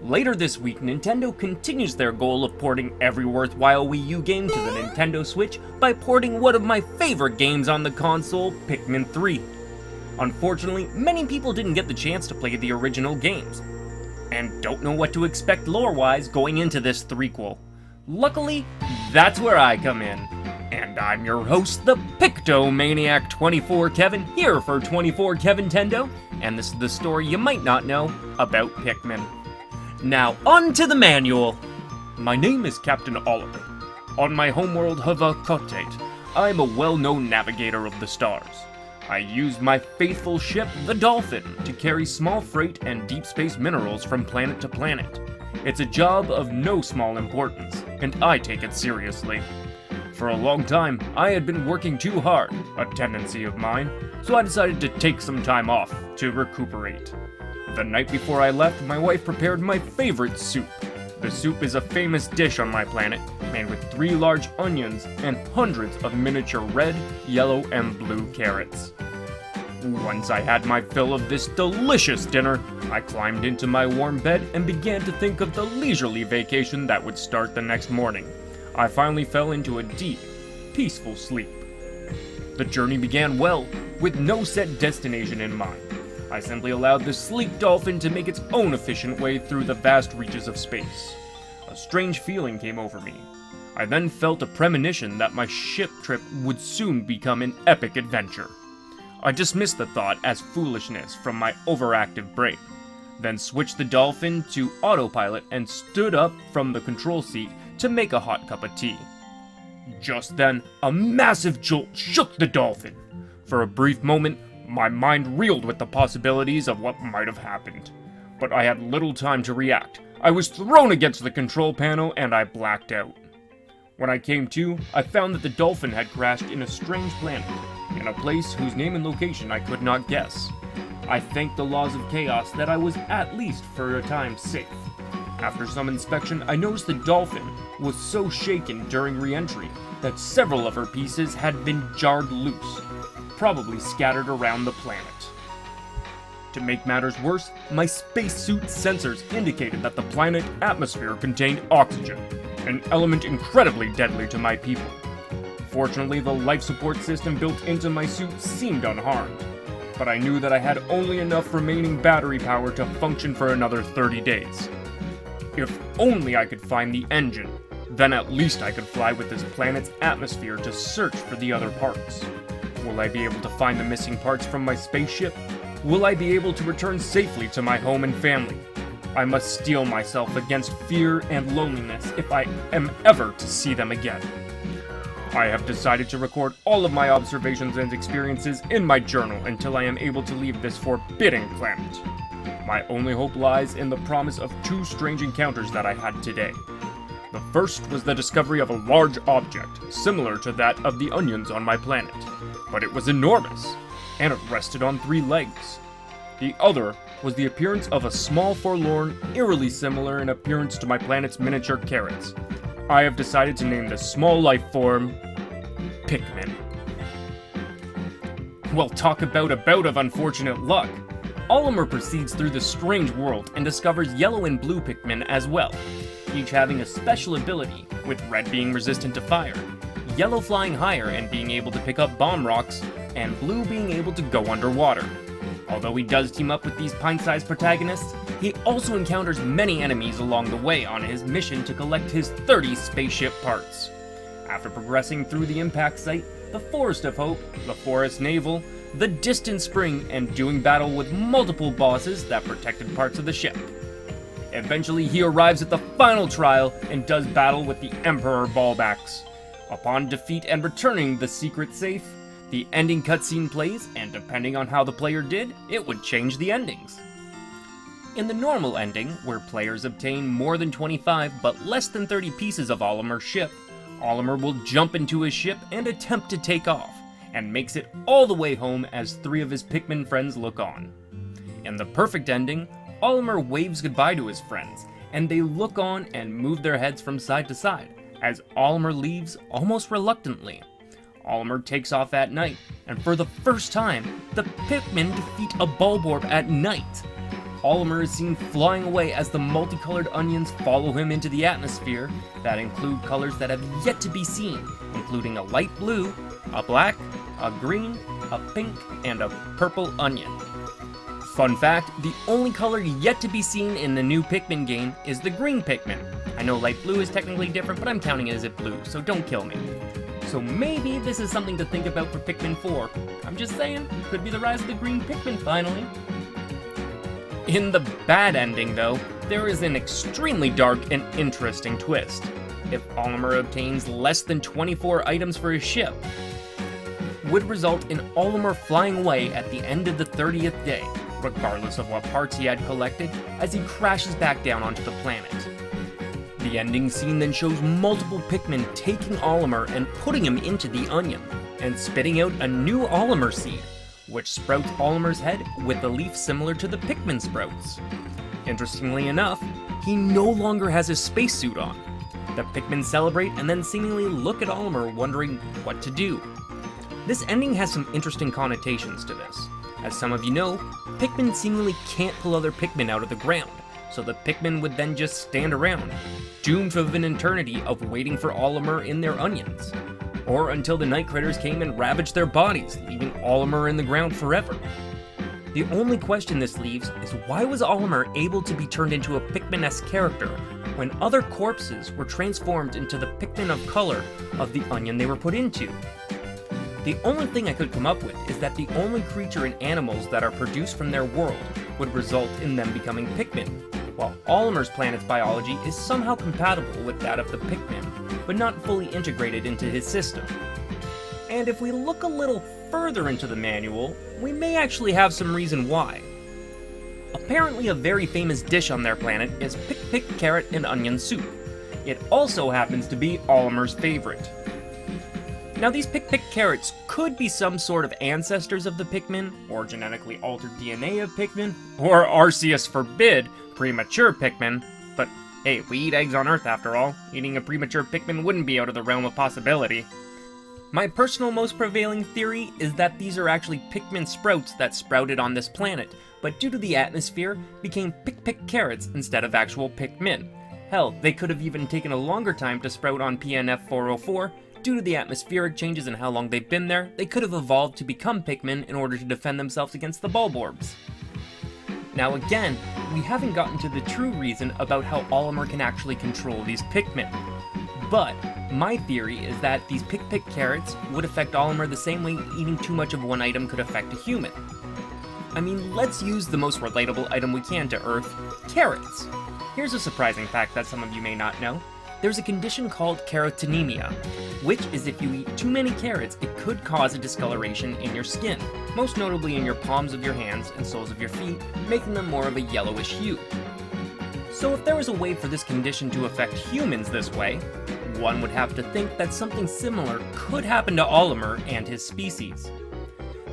Later this week, Nintendo continues their goal of porting every worthwhile Wii U game to the Nintendo Switch by porting one of my favorite games on the console, Pikmin 3. Unfortunately, many people didn't get the chance to play the original games, and don't know what to expect lore-wise going into this threequel. Luckily, that's where I come in. And I'm your host, the Pictomaniac 24 Kevin, here for 24 Kevintendo, and this is the story you might not know about Pikmin. Now, on to the manual. My name is Captain Olimar. On my homeworld Havakotate, I'm a well-known navigator of the stars. I use my faithful ship, the Dolphin, to carry small freight and deep space minerals from planet to planet. It's a job of no small importance, and I take it seriously. For a long time, I had been working too hard, a tendency of mine, so I decided to take some time off to recuperate. The night before I left, my wife prepared my favorite soup. The soup is a famous dish on my planet, made with 3 large onions and hundreds of miniature red, yellow, and blue carrots. Once I had my fill of this delicious dinner, I climbed into my warm bed and began to think of the leisurely vacation that would start the next morning. I finally fell into a deep, peaceful sleep. The journey began well, with no set destination in mind. I simply allowed the sleek dolphin to make its own efficient way through the vast reaches of space. A strange feeling came over me. I then felt a premonition that my ship trip would soon become an epic adventure. I dismissed the thought as foolishness from my overactive brain, then switched the dolphin to autopilot and stood up from the control seat to make a hot cup of tea. Just then, a massive jolt shook the dolphin. For a brief moment, my mind reeled with the possibilities of what might have happened. But I had little time to react. I was thrown against the control panel and I blacked out. When I came to, I found that the dolphin had crashed in a strange planet, in a place whose name and location I could not guess. I thanked the laws of chaos that I was at least for a time safe. After some inspection, I noticed the dolphin was so shaken during re-entry that several of her pieces had been jarred loose, probably scattered around the planet. To make matters worse, my spacesuit sensors indicated that the planet atmosphere contained oxygen, an element incredibly deadly to my people. Fortunately, the life support system built into my suit seemed unharmed, but I knew that I had only enough remaining battery power to function for another 30 days. If only I could find the engine, then at least I could fly with this planet's atmosphere to search for the other parts. Will I be able to find the missing parts from my spaceship? Will I be able to return safely to my home and family? I must steel myself against fear and loneliness if I am ever to see them again. I have decided to record all of my observations and experiences in my journal until I am able to leave this forbidding planet. My only hope lies in the promise of 2 strange encounters that I had today. The first was the discovery of a large object, similar to that of the onions on my planet, but it was enormous, and it rested on 3 legs. The other was the appearance of a small forlorn, eerily similar in appearance to my planet's miniature carrots. I have decided to name this small life form Pikmin. Well, talk about a bout of unfortunate luck. Olimar proceeds through the strange world and discovers yellow and blue Pikmin as well, each having a special ability, with red being resistant to fire, yellow flying higher and being able to pick up bomb rocks, and blue being able to go underwater. Although he does team up with these pint-sized protagonists, he also encounters many enemies along the way on his mission to collect his 30 spaceship parts. After progressing through the impact site, the Forest of Hope, the Forest Naval, the Distant Spring, and doing battle with multiple bosses that protected parts of the ship. Eventually, he arrives at the final trial and does battle with the Emperor Ballbacks. Upon defeat and returning the secret safe, the ending cutscene plays, and depending on how the player did, it would change the endings. In the normal ending, where players obtain more than 25 but less than 30 pieces of Olimar's ship, Olimar will jump into his ship and attempt to take off, and makes it all the way home as 3 of his Pikmin friends look on. In the perfect ending, Olimar waves goodbye to his friends, and they look on and move their heads from side to side, as Olimar leaves almost reluctantly. Olimar takes off at night, and for the first time, the Pikmin defeat a Bulborb at night. Olimar is seen flying away as the multicolored onions follow him into the atmosphere that include colors that have yet to be seen, including a light blue, a black, a green, a pink, and a purple onion. Fun fact, the only color yet to be seen in the new Pikmin game is the green Pikmin. I know light blue is technically different, but I'm counting it as it blue, so don't kill me. So maybe this is something to think about for Pikmin 4. I'm just saying, could be the rise of the green Pikmin finally. In the bad ending, though, there is an extremely dark and interesting twist. If Olimar obtains less than 24 items for his ship, would result in Olimar flying away at the end of the 30th day, regardless of what parts he had collected, as he crashes back down onto the planet. The ending scene then shows multiple Pikmin taking Olimar and putting him into the onion, and spitting out a new Olimar seed, which sprouts Olimar's head with a leaf similar to the Pikmin sprouts. Interestingly enough, he no longer has his spacesuit on. The Pikmin celebrate and then seemingly look at Olimar wondering what to do. This ending has some interesting connotations to this. As some of you know, Pikmin seemingly can't pull other Pikmin out of the ground, so the Pikmin would then just stand around, doomed for an eternity of waiting for Olimar in their onions, or until the night critters came and ravaged their bodies, leaving Olimar in the ground forever. The only question this leaves is why was Olimar able to be turned into a Pikmin-esque character when other corpses were transformed into the Pikmin of color of the onion they were put into? The only thing I could come up with is that the only creature and animals that are produced from their world would result in them becoming Pikmin, while Olimar's planet's biology is somehow compatible with that of the Pikmin, but not fully integrated into his system. And if we look a little further into the manual, we may actually have some reason why. Apparently a very famous dish on their planet is Pick Carrot and Onion Soup. It also happens to be Olimar's favorite. Now these Pick Carrots could be some sort of ancestors of the Pikmin, or genetically altered DNA of Pikmin, or Arceus forbid, premature Pikmin, but hey, we eat eggs on Earth after all. Eating a premature Pikmin wouldn't be out of the realm of possibility. My personal most prevailing theory is that these are actually Pikmin sprouts that sprouted on this planet, but due to the atmosphere, became Pick Carrots instead of actual Pikmin. Hell, they could have even taken a longer time to sprout on PNF 404. Due to the atmospheric changes and how long they've been there, they could have evolved to become Pikmin in order to defend themselves against the Bulborbs. Now again, we haven't gotten to the true reason about how Olimar can actually control these Pikmin. But my theory is that these Pick Carrots would affect Olimar the same way eating too much of one item could affect a human. I mean, let's use the most relatable item we can to Earth, carrots. Here's a surprising fact that some of you may not know. There's a condition called carotenemia, which is if you eat too many carrots, it could cause a discoloration in your skin, most notably in your palms of your hands and soles of your feet, making them more of a yellowish hue. So if there was a way for this condition to affect humans this way, one would have to think that something similar could happen to Olimar and his species.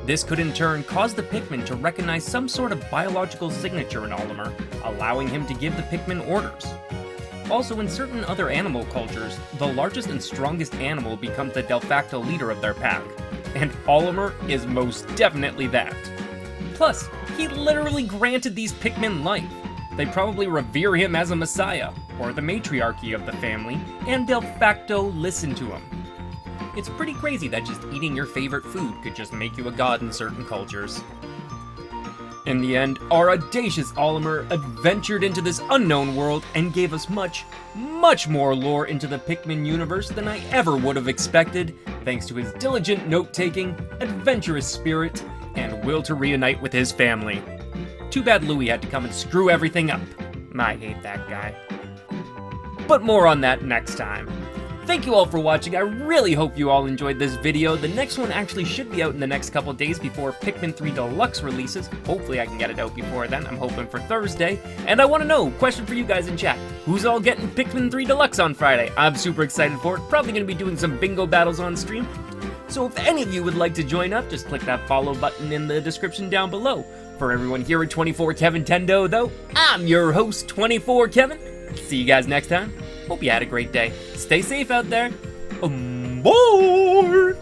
This could in turn cause the Pikmin to recognize some sort of biological signature in Olimar, allowing him to give the Pikmin orders. Also, in certain other animal cultures, the largest and strongest animal becomes the de facto leader of their pack, and Olimar is most definitely that. Plus, he literally granted these Pikmin life. They probably revere him as a messiah, or the matriarchy of the family, and de facto listen to him. It's pretty crazy that just eating your favorite food could just make you a god in certain cultures. In the end, our audacious Olimar adventured into this unknown world and gave us much, much more lore into the Pikmin universe than I ever would have expected, thanks to his diligent note-taking, adventurous spirit, and will to reunite with his family. Too bad Louis had to come and screw everything up. I hate that guy. But more on that next time. Thank you all for watching. I really hope you all enjoyed this video. The next one actually should be out in the next couple days before Pikmin 3 Deluxe releases. Hopefully I can get it out before then. I'm hoping for Thursday. And I want to know, question for you guys in chat, who's all getting Pikmin 3 Deluxe on Friday? I'm super excited for it. Probably going to be doing some bingo battles on stream. So if any of you would like to join up, just click that follow button in the description down below. For everyone here at 24KevinTendo though, I'm your host 24Kevin. See you guys next time. Hope you had a great day. Stay safe out there. Aboard!